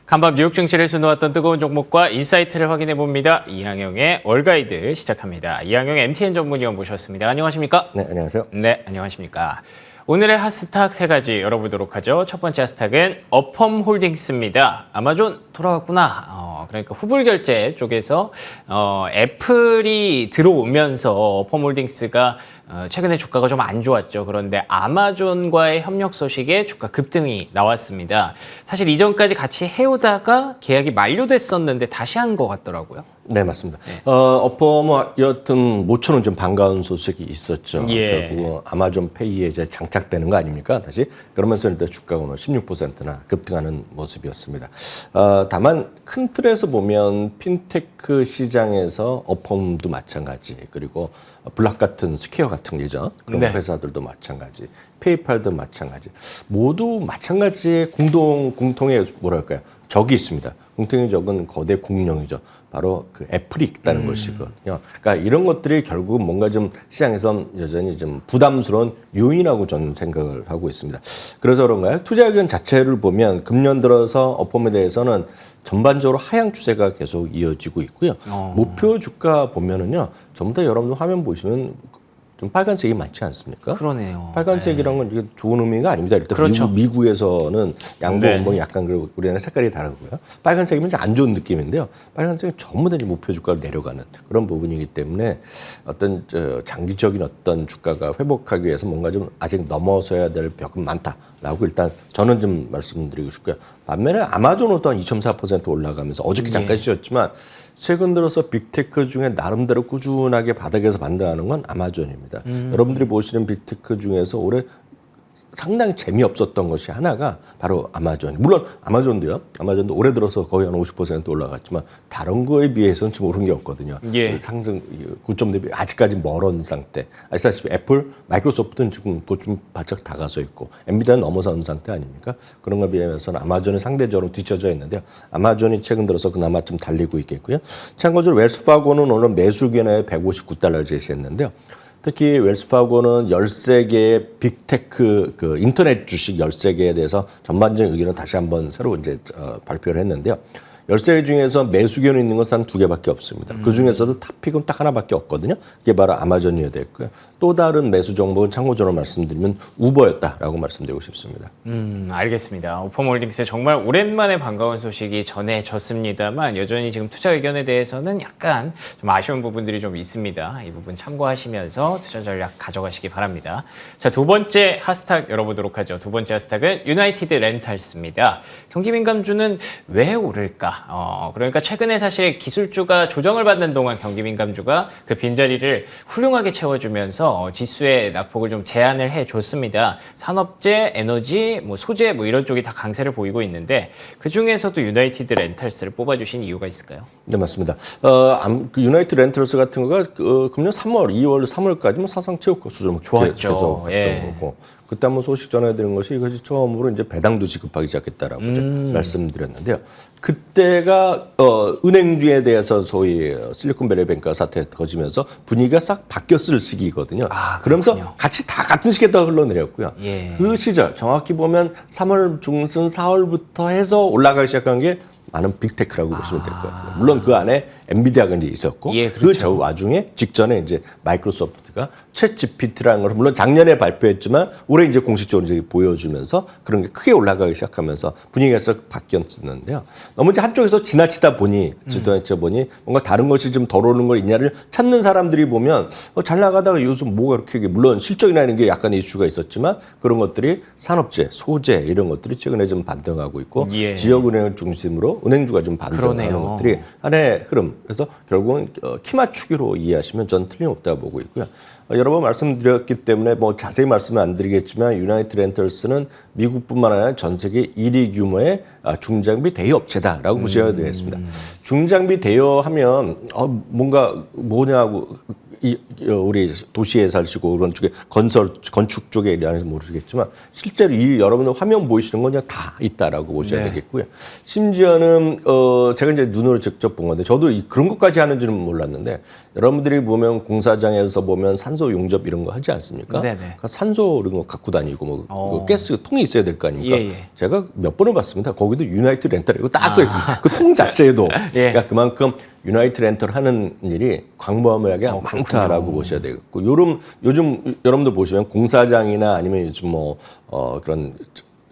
간밤 뉴욕 증시를 수놓았던 뜨거운 종목과 인사이트를 확인해 봅니다. 이항영의 월가이드 시작합니다. 이항영 MTN 전문위원 모셨습니다. 안녕하십니까? 네, 안녕하세요. 네, 안녕하십니까? 오늘의 핫스탁 세 가지 열어보도록 하죠. 첫 번째 핫스탁은 어펌 홀딩스입니다. 아마존 돌아왔구나. 그러니까 후불 결제 쪽에서 애플이 들어오면서 어펌 홀딩스가 최근에 주가가 좀 안 좋았죠. 그런데 아마존과의 협력 소식에 주가 급등이 나왔습니다. 사실 이전까지 같이 해오다가 계약이 만료됐었는데 다시 한 것 같더라고요. 네, 맞습니다. 어펌은 여하튼 모처럼 좀 반가운 소식이 있었죠. 예. 결국 아마존 페이에 이제 장착되는 거 아닙니까? 다시 그러면서 일단 주가가 오늘 16%나 급등하는 모습이었습니다. 다만 큰 틀에서 보면 핀테크 시장에서 어펌도 마찬가지, 그리고 블락 같은 스퀘어 같은 예전 그런 네. 회사들도 마찬가지, 페이팔도 마찬가지, 모두 마찬가지의 공통의 뭐랄까요? 적이 있습니다. 공통의 적은 거대 공룡이죠. 바로 그 애플이 있다는 것이거든요. 그러니까 이런 것들이 결국은 뭔가 좀 시장에서 여전히 좀 부담스러운 요인이라고 저는 생각을 하고 있습니다. 그래서 그런가요? 투자 의견 자체를 보면 금년 들어서 어펌에 대해서는 전반적으로 하향 추세가 계속 이어지고 있고요. 목표 주가 보면은요, 전부 다 여러분 화면 보시면 좀 빨간색이 많지 않습니까? 그러네요. 빨간색이란 건 이게 좋은 의미가 아닙니다. 일단 그렇죠. 미국에서는 양보 네. 원봉이 약간 그리고 우리는 색깔이 다르고요. 빨간색이면 이제 안 좋은 느낌인데요. 빨간색은 전부 다 이제 목표 주가로 내려가는 그런 부분이기 때문에 어떤 장기적인 어떤 주가가 회복하기 위해서 뭔가 좀 아직 넘어서야 될 벽은 많다라고 일단 저는 좀 말씀드리고 싶고요. 반면에 아마존은 또한 2.4% 올라가면서 어저께 잠깐 쉬었지만 최근 들어서 빅테크 중에 나름대로 꾸준하게 바닥에서 반등하는 건 아마존입니다. 여러분들이 보시는 빅테크 중에서 올해 상당히 재미없었던 것이 하나가 바로 아마존. 물론 아마존도 올해 들어서 거의 한 50% 올라갔지만 다른 거에 비해서는 좀 오른 게 없거든요. 예. 상승 고점 대비 아직까지 멀은 상태. 아시다시피 애플, 마이크로소프트는 지금 보좀 바짝 다가서 있고 엔비디아는 넘어선 상태 아닙니까? 그런 거에 비하면서는 아마존이 상대적으로 뒤쳐져 있는데요. 아마존이 최근 들어서 그나마 좀 달리고 있겠고요. 참고로 웰스파고는 오늘 매수 의견에 159달러를 제시했는데요. 특히 웰스파고는 13개의 빅테크 그 인터넷 주식 13개에 대해서 전반적인 의견을 다시 한번 새로 이제 발표를 했는데요. 13개 중에서 매수 의견이 있는 것은 한 2개밖에 없습니다. 그 중에서도 탑픽은 딱 하나밖에 없거든요. 그게 바로 아마존이어야 됐고요. 또 다른 매수 정보는 참고적으로 말씀드리면 우버였다라고 말씀드리고 싶습니다. 알겠습니다. 어펌홀딩스 정말 오랜만에 반가운 소식이 전해졌습니다만 여전히 지금 투자 의견에 대해서는 약간 좀 아쉬운 부분들이 좀 있습니다. 이 부분 참고하시면서 투자 전략 가져가시기 바랍니다. 자, 두 번째 핫스탁 열어보도록 하죠. 두 번째 핫스탁은 유나이티드 렌탈스입니다. 경기 민감주는 왜 오를까? 그러니까 최근에 사실 기술주가 조정을 받는 동안 경기 민감주가 그 빈자리를 훌륭하게 채워주면서 지수의 낙폭을 좀 제한을 해줬습니다. 산업재, 에너지, 소재 이런 쪽이 다 강세를 보이고 있는데 그 중에서도 유나이티드 렌탈스를 뽑아주신 이유가 있을까요? 네, 맞습니다. 그 유나이티드 렌탈스 같은 거가 금년 3월, 2월, 3월까지 사상 최고 수준을 좋았죠. 계속 했던 거고. 그때 한번 소식 전해드린 것이 이것이 처음으로 이제 배당도 지급하기 시작했다라고 이제 말씀드렸는데요. 그때가 은행주에 대해서 소위 실리콘밸리뱅크 사태 터지면서 분위기가 싹 바뀌었을 시기거든요. 그러면서 같이 다 같은 시기에 다 흘러내렸고요. 예. 그 시절 정확히 보면 3월 중순 4월부터 해서 올라가기 시작한 게 많은 빅테크라고 보시면 될 것 같아요. 물론 그 안에 엔비디아가 이제 있었고, 예, 그렇죠. 그 저 와중에 직전에 이제 마이크로소프트가 챗 GPT라는 걸 물론 작년에 발표했지만 올해 이제 공식적으로 이제 보여주면서 그런 게 크게 올라가기 시작하면서 분위기가 싹 바뀌었는데요. 너무 이제 한쪽에서 지나치다 보니 뭔가 다른 것이 좀 덜 오는 걸 있냐를 찾는 사람들이 보면 잘 나가다가 요즘 뭐가 이렇게 물론 실적이라는 게 약간 이슈가 있었지만 그런 것들이 산업재, 소재 이런 것들이 최근에 좀 반등하고 있고 예. 지역은행을 중심으로 은행주가 좀 반등하는 그러네요. 것들이 하나의 흐름. 그래서 결국은 키 맞추기로 이해하시면 전 틀림없다고 보고 있고요. 여러 번 말씀드렸기 때문에 자세히 말씀은 안 드리겠지만 유나이티드 렌털스는 미국뿐만 아니라 전 세계 1위 규모의 중장비 대여 업체다라고 보셔야 되겠습니다. 중장비 대여하면 뭔가 뭐냐고 우리 도시에 사시고 그런 쪽에 건축 쪽에 대해서 모르시겠지만 실제로 이 여러분들 화면 보이시는 건 그냥 다 있다라고 보셔야 네. 되겠고요. 심지어는 제가 이제 눈으로 직접 본 건데 저도 그런 것까지 하는지는 몰랐는데 여러분들이 보면 공사장에서 보면 산소 용접 이런 거 하지 않습니까? 네네. 그러니까 산소 이런 거 갖고 다니고 뭐 가스 통이 있어야 될 거 아닙니까? 예, 예. 제가 몇 번을 봤습니다. 거기도 유나이트 렌탈 이거 딱 써 있습니다. 그 통 자체에도 예. 그러니까 그만큼 유나이트 렌털 하는 일이 광범위하게 많다라고 보셔야 되겠고 요즘 여러분들 보시면 공사장이나 아니면 요즘 그런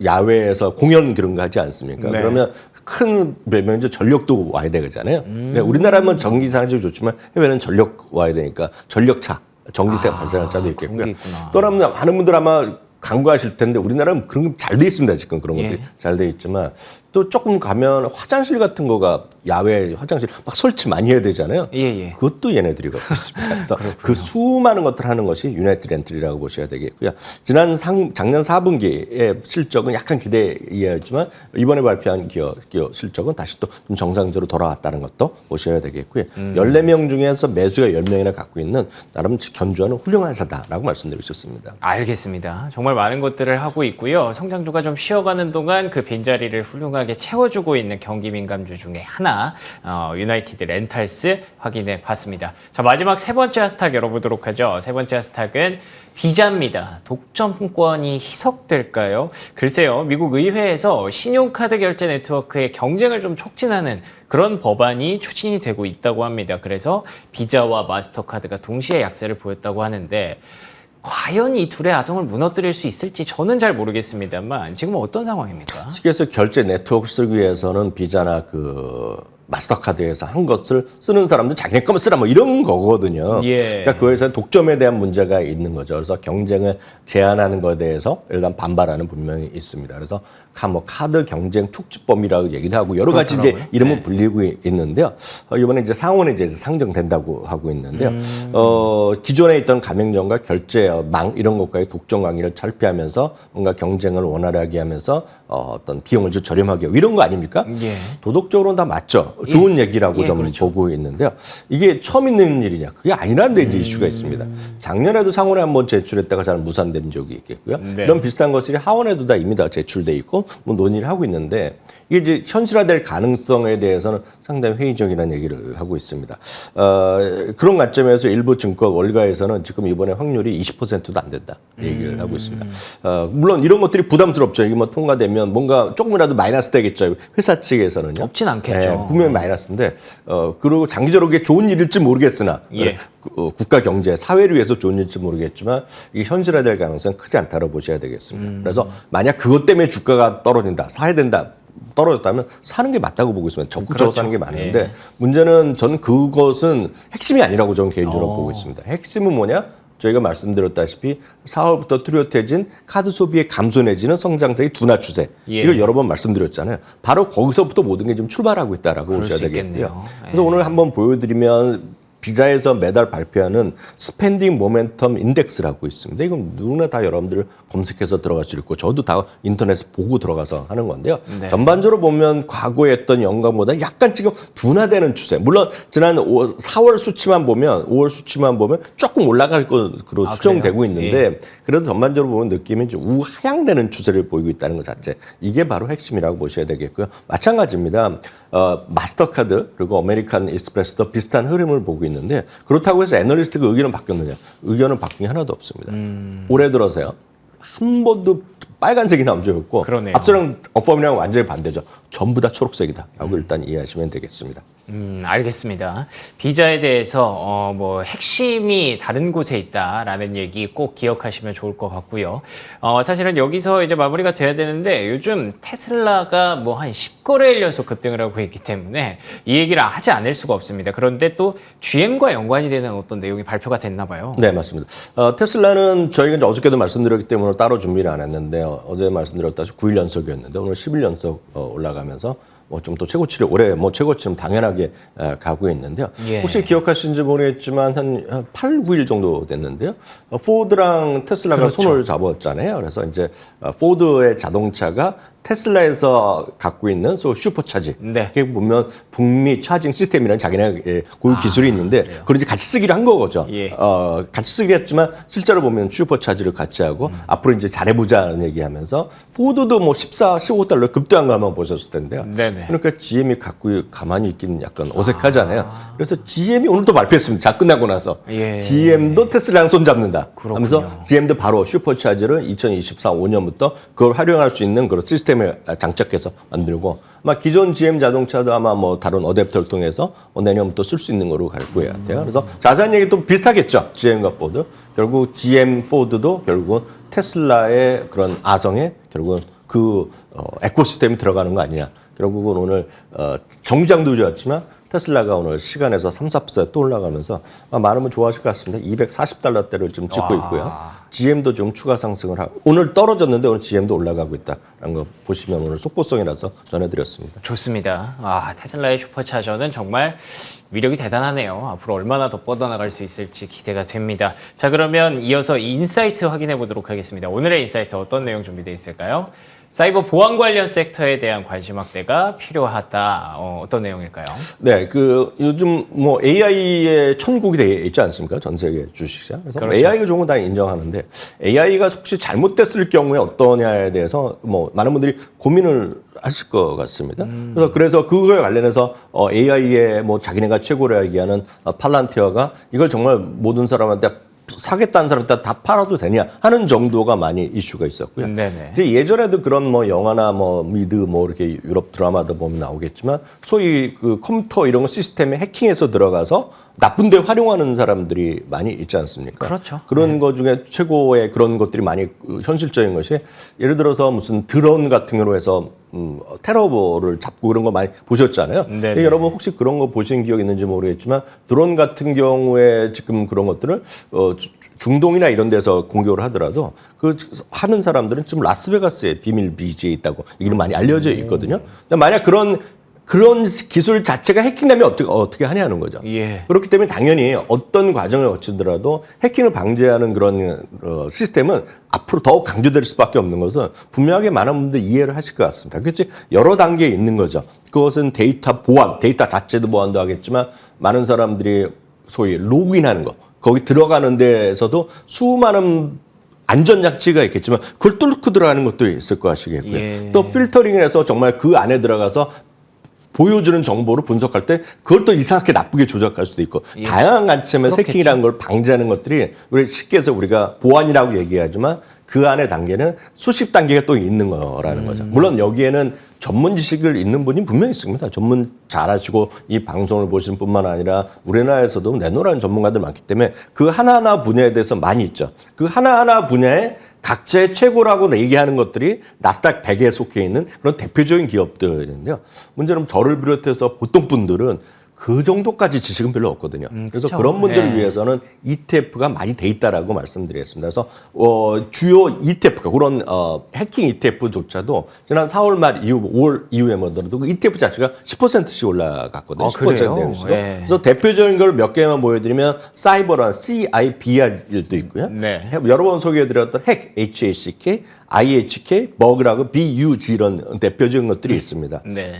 야외에서 공연 그런 거 하지 않습니까? 네. 그러면 큰 배면제 전력도 와야 되잖아요. 근데 우리나라는 전기 상황이 좋지만 해외는 전력 와야 되니까 전력차, 전기세 발생할 차도 그런 있겠고요. 게 있구나. 또 많은 분들 아마 간과하실 텐데 우리나라는 그런 게 잘 돼 있습니다. 지금 그런 것들이 잘 돼 있지만 또 조금 가면 화장실 같은 거가 야외 화장실 막 설치 많이 해야 되잖아요. 예. 그것도 얘네들이 갖고 있습니다. 그래서 그 수많은 것들을 하는 것이 유나이티드 렌틀이라고 보셔야 되겠고요. 작년 4분기의 실적은 약간 기대 이하였지만 이번에 발표한 기업 실적은 다시 또 좀 정상적으로 돌아왔다는 것도 보셔야 되겠고요. 14명 중에서 매수가 10명이나 갖고 있는 나름 견주하는 훌륭한 회사다라고 말씀드리고 싶습니다. 알겠습니다. 정말 많은 것들을 하고 있고요. 성장주가 좀 쉬어가는 동안 그 빈자리를 훌륭하게 채워주고 있는 경기 민감주 중에 하나 유나이티드 렌탈스 확인해 봤습니다. 자, 마지막 세 번째 하스탁 열어보도록 하죠. 세 번째 하스탁은 비자입니다. 독점권이 희석될까요? 글쎄요. 미국 의회에서 신용카드 결제 네트워크의 경쟁을 좀 촉진하는 그런 법안이 추진이 되고 있다고 합니다. 그래서 비자와 마스터카드가 동시에 약세를 보였다고 하는데 과연 이 둘의 아성을 무너뜨릴 수 있을지 저는 잘 모르겠습니다만 지금 어떤 상황입니까? 그래서 결제 네트워크 쓰기 위해서는 비자나 마스터카드에서 한 것을 쓰는 사람들 자기네 거만 쓰라 뭐 이런 거거든요. 예. 그러니까 그에서 독점에 대한 문제가 있는 거죠. 그래서 경쟁을 제한하는 것에 대해서 일단 반발하는 분명히 있습니다. 그래서 카드 경쟁 촉진법이라고 얘기도 하고 여러 가지 이제 이름을 불리고 있는데요. 이번에 이제 상원에 이제 상정된다고 하고 있는데요. 기존에 있던 가맹점과 결제망 이런 것과의 독점 관계를 철폐하면서 뭔가 경쟁을 원활하게 하면서 어떤 비용을 좀 저렴하게 하고 이런 거 아닙니까? 예. 도덕적으로는 다 맞죠. 좋은 얘기라고 저는 그렇죠. 보고 있는데요. 이게 처음 있는 일이냐? 그게 아니라는 데 이제 이슈가 있습니다. 작년에도 상원에 한번 제출했다가 잘 무산된 적이 있겠고요. 네. 이런 비슷한 것들이 하원에도 다 이미 다 제출돼 있고 뭐 논의를 하고 있는데 이게 이제 현실화될 가능성에 대해서는 상당히 회의적이라는 얘기를 하고 있습니다. 그런 관점에서 일부 증권 월가에서는 지금 이번에 확률이 20%도 안 된다 얘기를 하고 있습니다. 물론 이런 것들이 부담스럽죠. 이게 뭐 통과되면 뭔가 조금이라도 마이너스 되겠죠. 회사 측에서는요. 없진 않겠죠. 분명히 마이너스인데 그리고 장기적으로 그게 좋은 일일지 모르겠으나 국가 경제, 사회를 위해서 좋은 일일지 모르겠지만 이게 현실화될 가능성은 크지 않다고 보셔야 되겠습니다. 그래서 만약 그것 때문에 주가가 떨어진다, 사야 된다. 떨어졌다면 사는 게 맞다고 보고 있습니다. 적극적으로 사는 게 맞는데 문제는 저는 그것은 핵심이 아니라고 저는 개인적으로 보고 있습니다. 핵심은 뭐냐? 저희가 말씀드렸다시피 4월부터 뚜렷해진 카드 소비의 감소 내지는 성장세의 둔화 추세. 이거 여러 번 말씀드렸잖아요. 바로 거기서부터 모든 게 지금 출발하고 있다라고 보셔야 되겠고요. 그래서 오늘 한번 보여드리면 비자에서 매달 발표하는 스펜딩 모멘텀 인덱스라고 있습니다. 이건 누구나 다 여러분들 검색해서 들어갈 수 있고 저도 다 인터넷에 보고 들어가서 하는 건데요. 네. 전반적으로 보면 과거에 했던 연간보다 약간 지금 둔화되는 추세. 물론 지난 4월 수치만 보면 5월 수치만 보면 조금 올라갈 것으로 추정되고 있는데 그래도 전반적으로 보면 느낌이 좀 우하향되는 추세를 보이고 있다는 것 자체. 이게 바로 핵심이라고 보셔야 되겠고요. 마찬가지입니다. 마스터카드 그리고 아메리칸 익스프레스도 비슷한 흐름을 보고 있는데 그렇다고 해서 애널리스트가 의견은 바뀌었느냐? 의견은 바뀐 게 하나도 없습니다. 올해 들어서요. 한 번도 빨간색이 나온 적이 없고 그러네요. 앞서랑 업범이랑 완전히 반대죠. 전부 다 초록색이다. 라고 일단 이해하시면 되겠습니다. 알겠습니다. 비자에 대해서 뭐 핵심이 다른 곳에 있다라는 얘기 꼭 기억하시면 좋을 것 같고요. 사실은 여기서 이제 마무리가 돼야 되는데 요즘 테슬라가 뭐 한 10거래일 연속 급등을 하고 있기 때문에 이 얘기를 하지 않을 수가 없습니다. 그런데 또 GM과 연관이 되는 어떤 내용이 발표가 됐나 봐요. 네, 맞습니다. 테슬라는 저희가 이제 어저께도 말씀드렸기 때문에 따로 준비를 안 했는데요. 어제 말씀드렸다시피 9일 연속이었는데 오늘 10일 연속 올라가면서 뭐 좀 또 최고치를 올해 뭐 최고치는 당연하게 가고 있는데요. 혹시 기억하시는지 모르겠지만 한 8, 9일 정도 됐는데요. 포드랑 테슬라가 손을 잡았잖아요. 그래서 이제 포드의 자동차가 테슬라에서 갖고 있는 슈퍼차지. 네. 이게 보면 북미 차징 시스템이라는 자기네 고유 기술이 있는데 그걸 이제 같이 쓰기로 한 거죠. 예. 같이 쓰기로 했지만 실제로 보면 슈퍼차지를 같이 하고 앞으로 이제 잘해보자는 얘기하면서 포드도 뭐 15달러 급등한 거 한번 보셨을 텐데요. 네네. 그러니까 GM이 갖고 가만히 있기는 약간 어색하잖아요. 그래서 GM이 오늘 또 발표했습니다. 자 끝나고 나서 예. GM도 테슬라랑 손잡는다. 그렇군요. 하면서 GM도 바로 슈퍼차지를 2024, 5년부터 그걸 활용할 수 있는 그런 시스템을 장착해서 만들고 아마 기존 GM 자동차도 아마 뭐 다른 어댑터를 통해서 내년부터 쓸 수 있는 거로 갈 거예요. 그래서 자세한 얘기 또 비슷하겠죠. GM과 포드. 결국 GM, 포드도 결국은 테슬라의 그런 아성에 결국은 그 에코시스템이 들어가는 거 아니냐. 결국은 오늘 정장도 좋았지만 테슬라가 오늘 시간에서 3, 4% 또 올라가면서 많은 분 좋아하실 것 같습니다. 240달러대를 지금 찍고 있고요. GM도 좀 추가 상승을 하고 오늘 떨어졌는데 오늘 GM도 올라가고 있다는 거 보시면 오늘 속보성이라서 전해드렸습니다. 좋습니다. 테슬라의 슈퍼차저는 정말 위력이 대단하네요. 앞으로 얼마나 더 뻗어나갈 수 있을지 기대가 됩니다. 자, 그러면 이어서 인사이트 확인해 보도록 하겠습니다. 오늘의 인사이트 어떤 내용 준비되어 있을까요? 사이버 보안 관련 섹터에 대한 관심 확대가 필요하다. 어떤 내용일까요? 네, 요즘 뭐 AI의 천국이 돼 있지 않습니까? 전 세계 주식시장. 그래서 그렇죠. AI가 좋은 건 다 인정하는데 AI가 혹시 잘못됐을 경우에 어떠냐에 대해서 뭐 많은 분들이 고민을 하실 것 같습니다. 그래서 그거에 관련해서 AI의 뭐 자기네가 최고라 얘기하는 팔란티어가 이걸 정말 모든 사람한테 사겠다는 사람한테 다 팔아도 되냐 하는 정도가 많이 이슈가 있었고요. 네네. 근데 예전에도 그런 뭐 영화나 뭐 미드 뭐 이렇게 유럽 드라마도 보면 나오겠지만 소위 그 컴퓨터 이런 거 시스템에 해킹해서 들어가서 나쁜 데 활용하는 사람들이 많이 있지 않습니까? 그렇죠. 그런 거 중에 최고의 그런 것들이 많이 현실적인 것이 예를 들어서 무슨 드론 같은 거로 해서 테러를 잡고 그런 거 많이 보셨잖아요. 네네. 여러분 혹시 그런 거 보신 기억 있는지 모르겠지만 드론 같은 경우에 지금 그런 것들을 중동이나 이런 데서 공격을 하더라도 그 하는 사람들은 지금 라스베가스에 비밀 비지에 있다고 이게 많이 알려져 있거든요. 근데 만약 그런 기술 자체가 해킹되면 어떻게 하냐는 거죠. 예. 그렇기 때문에 당연히 어떤 과정을 거치더라도 해킹을 방지하는 그런 시스템은 앞으로 더욱 강조될 수밖에 없는 것은 분명하게 많은 분들이 이해를 하실 것 같습니다. 그렇지 여러 단계에 있는 거죠. 그것은 데이터 보안, 데이터 자체도 보안도 하겠지만 많은 사람들이 소위 로그인하는 거, 거기 들어가는 데에서도 수많은 안전장치가 있겠지만 그걸 뚫고 들어가는 것도 있을 것이겠고요. 예. 또 필터링을 해서 정말 그 안에 들어가서 보여주는 정보를 분석할 때 그걸 또 이상하게 나쁘게 조작할 수도 있고 예. 다양한 관점에서 그렇겠죠. 해킹이라는 걸 방지하는 것들이 우리 쉽게 해서 우리가 보안이라고 얘기하지만 그 안에 단계는 수십 단계가 또 있는 거라는 거죠. 물론 여기에는 전문 지식을 있는 분이 분명히 있습니다. 전문 잘하시고 이 방송을 보신 뿐만 아니라 우리나라에서도 내노라는 전문가들 많기 때문에 그 하나하나 분야에 대해서 많이 있죠. 그 하나하나 분야에 각자의 최고라고 얘기하는 것들이 나스닥 100에 속해 있는 그런 대표적인 기업들인데요. 문제는 저를 비롯해서 보통 분들은 그 정도까지 지식은 별로 없거든요. 그래서 그쵸. 그런 분들을 예. 위해서는 ETF가 많이 돼 있다라고 말씀드리겠습니다. 그래서 주요 ETF가 그런 해킹 ETF조차도 지난 4월 말 이후 5월 이후에 뭐더라도 그 ETF 자체가 10%씩 올라갔거든요. 그래요? 10%로. 예. 그래서 대표적인 걸 몇 개만 보여드리면 사이버란 CIBR도 있고요. 네. 여러 번 소개해드렸던 핵 HACK, IHK, 버그라고 BUG 이런 대표적인 것들이 있습니다. 네.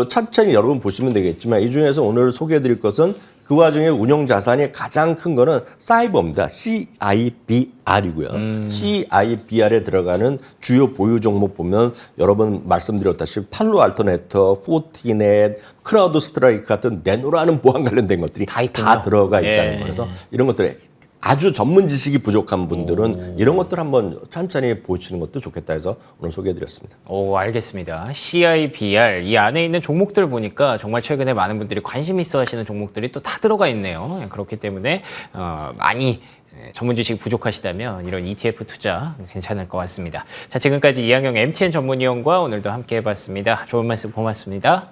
천천히 여러분 보시면 되겠지만 이 중에서 오늘 소개해드릴 것은 그 와중에 운용 자산이 가장 큰 거는 사이버입니다. CIBR이고요. CIBR에 들어가는 주요 보유 종목 보면 여러 번 말씀드렸다시피 팔로알토 네트워크, 포티넷, 크라우드 스트라이크 같은 내노라는 보안 관련된 것들이 다 있군요. 다 들어가 있다는 예. 거라서 이런 것들에 아주 전문 지식이 부족한 분들은 이런 것들 한번 천천히 보시는 것도 좋겠다 해서 오늘 소개해드렸습니다. 오, 알겠습니다. CIBR 이 안에 있는 종목들 보니까 정말 최근에 많은 분들이 관심 있어 하시는 종목들이 또 다 들어가 있네요. 그렇기 때문에 많이 전문 지식이 부족하시다면 이런 ETF 투자 괜찮을 것 같습니다. 자, 지금까지 이항영 MTN 전문위원과 오늘도 함께 해봤습니다. 좋은 말씀 고맙습니다.